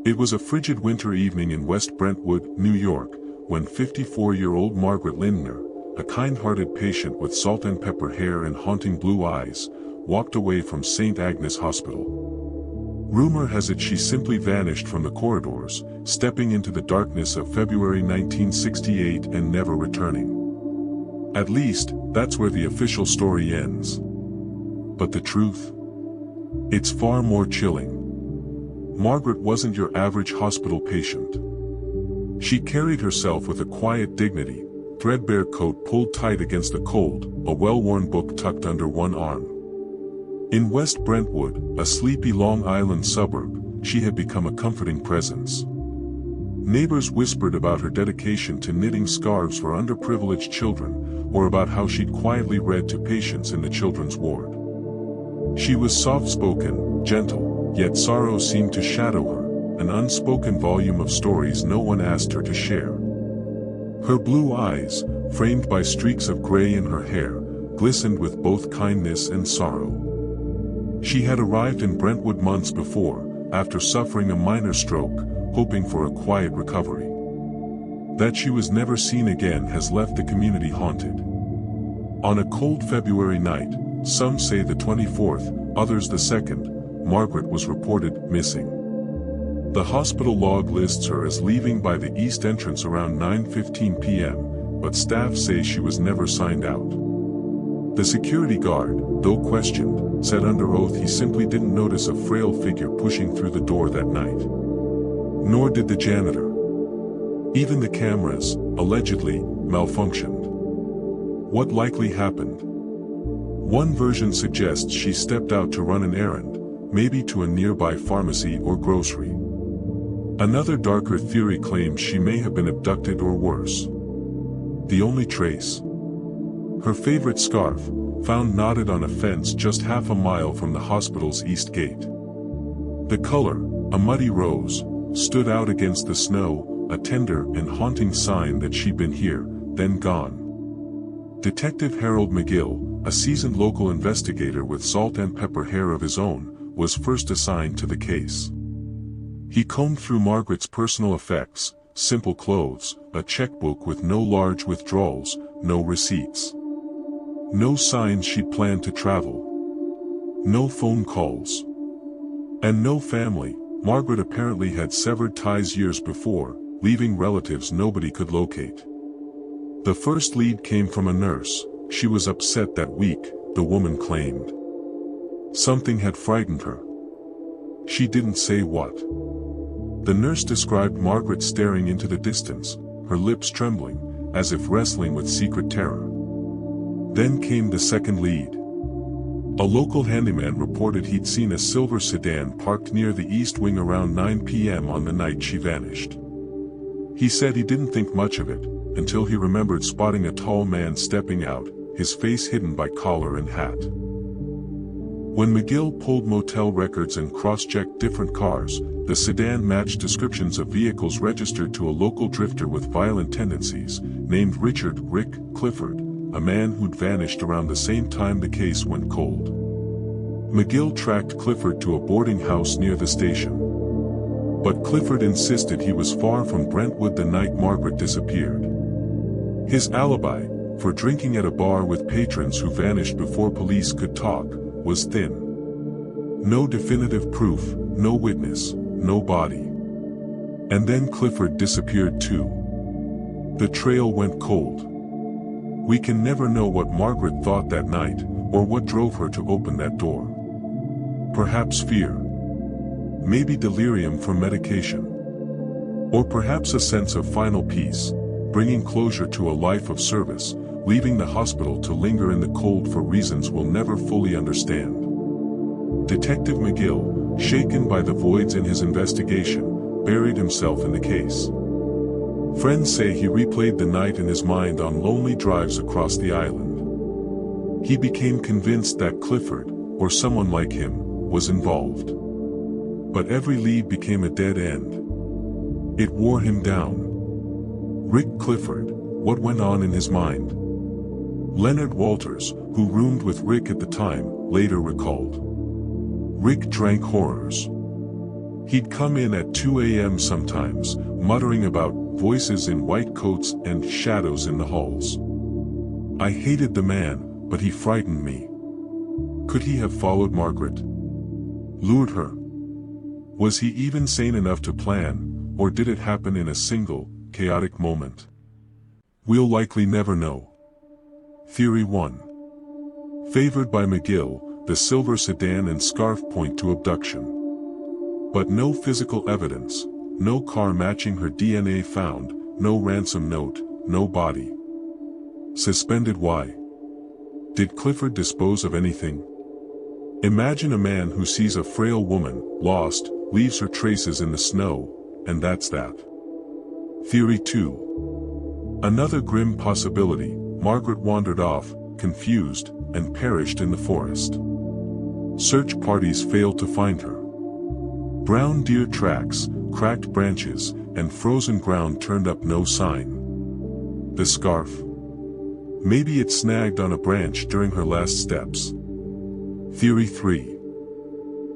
It was a frigid winter evening in West Brentwood, New York, when 54-year-old Margaret Lindner, a kind-hearted patient with salt and pepper hair and haunting blue eyes, walked away from St. Agnes Hospital. Rumor has it she simply vanished from the corridors, stepping into the darkness of February 1968 and never returning. At least, that's where the official story ends. But the truth? It's far more chilling. Margaret wasn't your average hospital patient. She carried herself with a quiet dignity, threadbare coat pulled tight against the cold, a well-worn book tucked under one arm. In West Brentwood, a sleepy Long Island suburb, she had become a comforting presence. Neighbors whispered about her dedication to knitting scarves for underprivileged children, or about how she'd quietly read to patients in the children's ward. She was soft-spoken, gentle, yet sorrow seemed to shadow her, an unspoken volume of stories no one asked her to share. Her blue eyes, framed by streaks of gray in her hair, glistened with both kindness and sorrow. She had arrived in Brentwood months before, after suffering a minor stroke, hoping for a quiet recovery. That she was never seen again has left the community haunted. On a cold February night, some say the 24th, others the 2nd, Margaret was reported missing. The hospital log lists her as leaving by the east entrance around 9:15 p.m., but staff say she was never signed out. The security guard, though questioned, said under oath he simply didn't notice a frail figure pushing through the door that night. Nor did the janitor. Even the cameras, allegedly, malfunctioned. What likely happened? One version suggests she stepped out to run an errand, maybe to a nearby pharmacy or grocery. Another darker theory claims she may have been abducted or worse. The only trace? Her favorite scarf, found knotted on a fence just half a mile from the hospital's east gate. The color, a muddy rose, stood out against the snow, a tender and haunting sign that she'd been here, then gone. Detective Harold McGill, a seasoned local investigator with salt and pepper hair of his own, was first assigned to the case. He combed through Margaret's personal effects, simple clothes, a checkbook with no large withdrawals, no receipts. No signs she'd planned to travel. No phone calls. And no family. Margaret apparently had severed ties years before, leaving relatives nobody could locate. The first lead came from a nurse. She was upset that week, the woman claimed. Something had frightened her. She didn't say what. The nurse described Margaret staring into the distance, her lips trembling, as if wrestling with secret terror. Then came the second lead. A local handyman reported he'd seen a silver sedan parked near the east wing around 9 p.m. on the night she vanished. He said he didn't think much of it, until he remembered spotting a tall man stepping out, his face hidden by collar and hat. When McGill pulled motel records and cross-checked different cars, the sedan matched descriptions of vehicles registered to a local drifter with violent tendencies, named Richard "Rick" Clifford, a man who'd vanished around the same time the case went cold. McGill tracked Clifford to a boarding house near the station. But Clifford insisted he was far from Brentwood the night Margaret disappeared. His alibi, for drinking at a bar with patrons who vanished before police could talk, was thin. No definitive proof, no witness, no body. And then Clifford disappeared too. The trail went cold. We can never know what Margaret thought that night, or what drove her to open that door. Perhaps fear. Maybe delirium from medication. Or perhaps a sense of final peace, bringing closure to a life of service, leaving the hospital to linger in the cold for reasons we'll never fully understand. Detective McGill, shaken by the voids in his investigation, buried himself in the case. Friends say he replayed the night in his mind on lonely drives across the island. He became convinced that Clifford, or someone like him, was involved. But every lead became a dead end. It wore him down. Rick Clifford, what went on in his mind? Leonard Walters, who roomed with Rick at the time, later recalled. Rick drank horrors. He'd come in at 2 a.m. sometimes, muttering about voices in white coats and shadows in the halls. I hated the man, but he frightened me. Could he have followed Margaret? Lured her? Was he even sane enough to plan, or did it happen in a single, chaotic moment? We'll likely never know. Theory 1. Favored by McGill, the silver sedan and scarf point to abduction. But no physical evidence, no car matching her DNA found, no ransom note, no body. Suspended why? Did Clifford dispose of anything? Imagine a man who sees a frail woman, lost, leaves her traces in the snow, and that's that. Theory 2. Another grim possibility, Margaret wandered off, confused, and perished in the forest. Search parties failed to find her. Brown deer tracks, cracked branches, and frozen ground turned up no sign. The scarf? Maybe it snagged on a branch during her last steps. Theory 3.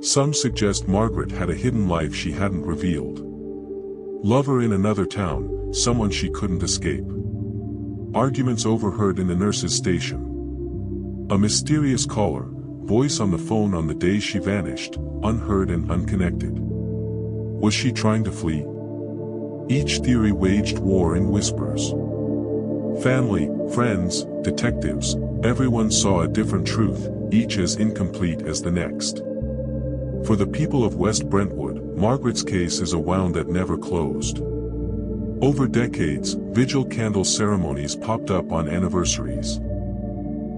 Some suggest Margaret had a hidden life she hadn't revealed. Lover in another town, someone she couldn't escape. Arguments overheard in the nurse's station. A mysterious caller, voice on the phone on the day she vanished, unheard and unconnected. Was she trying to flee? Each theory waged war in whispers. Family, friends, detectives, everyone saw a different truth, each as incomplete as the next. For the people of West Brentwood, Margaret's case is a wound that never closed. Over decades, vigil candle ceremonies popped up on anniversaries.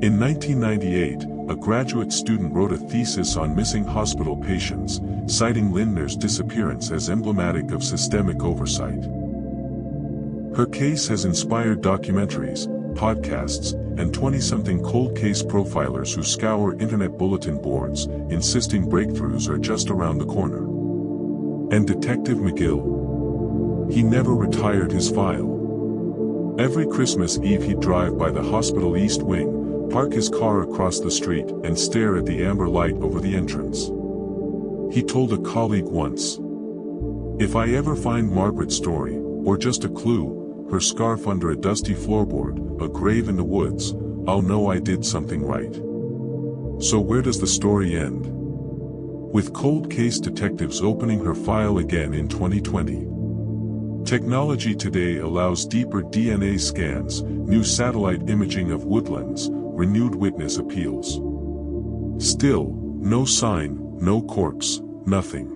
In 1998, a graduate student wrote a thesis on missing hospital patients, citing Lindner's disappearance as emblematic of systemic oversight. Her case has inspired documentaries, podcasts, and 20-something cold case profilers who scour internet bulletin boards, insisting breakthroughs are just around the corner. And Detective McGill? He never retired his file. Every Christmas Eve he'd drive by the hospital East Wing, park his car across the street, and stare at the amber light over the entrance. He told a colleague once, "If I ever find Margaret's story, or just a clue, her scarf under a dusty floorboard, a grave in the woods, I'll know I did something right." So where does the story end? With cold case detectives opening her file again in 2020. Technology today allows deeper DNA scans, new satellite imaging of woodlands, renewed witness appeals. Still, no sign, no corpse, nothing.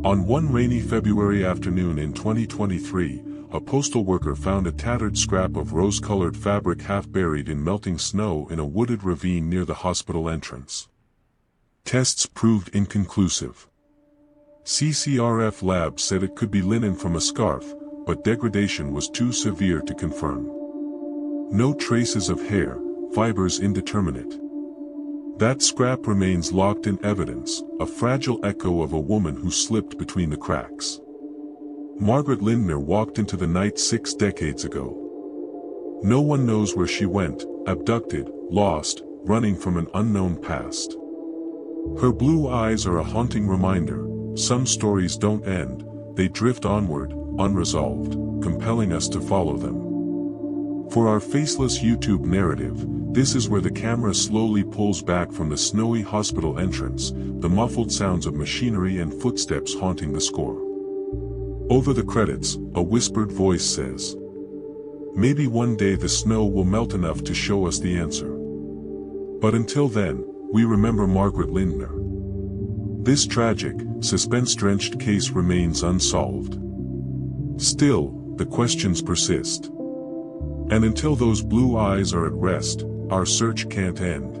On one rainy February afternoon in 2023, a postal worker found a tattered scrap of rose-colored fabric half buried in melting snow in a wooded ravine near the hospital entrance. Tests proved inconclusive. CCRF labs said it could be linen from a scarf, but degradation was too severe to confirm. No traces of hair, fibers indeterminate. That scrap remains locked in evidence, a fragile echo of a woman who slipped between the cracks. Margaret Lindner walked into the night 6 decades ago. No one knows where she went, abducted, lost, running from an unknown past. Her blue eyes are a haunting reminder, some stories don't end, they drift onward, unresolved, compelling us to follow them. For our faceless YouTube narrative, this is where the camera slowly pulls back from the snowy hospital entrance, the muffled sounds of machinery and footsteps haunting the score. Over the credits, a whispered voice says, "Maybe one day the snow will melt enough to show us the answer." But until then, we remember Margaret Lindner. This tragic, suspense-drenched case remains unsolved. Still, the questions persist. And until those blue eyes are at rest, our search can't end.